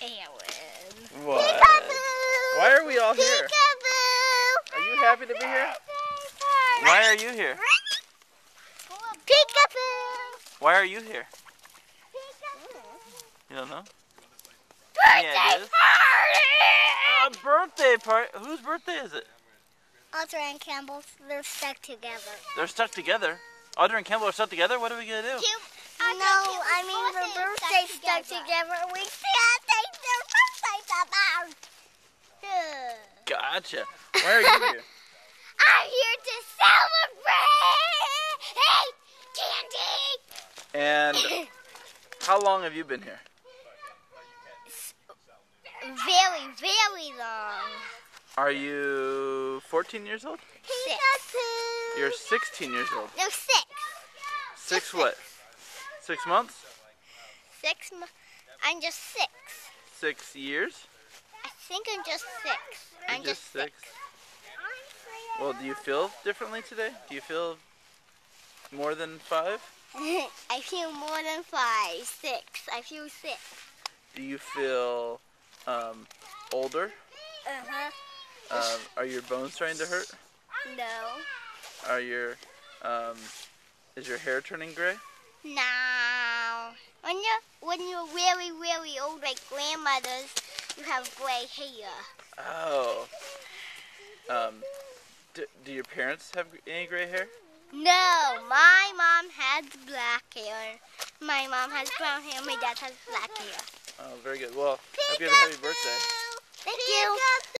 Aaron. What? Peekaboo! Why are we all here? Peekaboo! Are you happy to be here? Why are you here? Peekaboo! Why are you here? You don't know? Any Birthday ideas? party! A birthday party? Whose birthday is it? Audrey and Campbell, they're stuck together. They're stuck together? Audrey and Campbell are stuck together? What are we going to do? No, I mean the birthday stuck together. We can't take their birthdays apart. Gotcha. Why are you here? I'm here to celebrate! Candy! And how long have you been here? Very, very long. Are you 14 years old? 6. You're 16 years old. No, 6. 6 what? 6 months? 6 months. I'm just 6. 6 years? I think I'm just 6. I'm You're just 6. Well, do you feel differently today? Do you feel more than 5? I feel more than 5. 6. I feel 6. Do you feel older? Uh-huh. Are your bones starting to hurt? No. Are your is your hair turning gray? No. When you're really, really old, like grandmothers, you have gray hair. Oh. Do your parents have any gray hair? No, my mom has black hair. My mom has brown hair. My dad has black hair. Oh, very good. Well, hope you have a happy birthday. Thank you.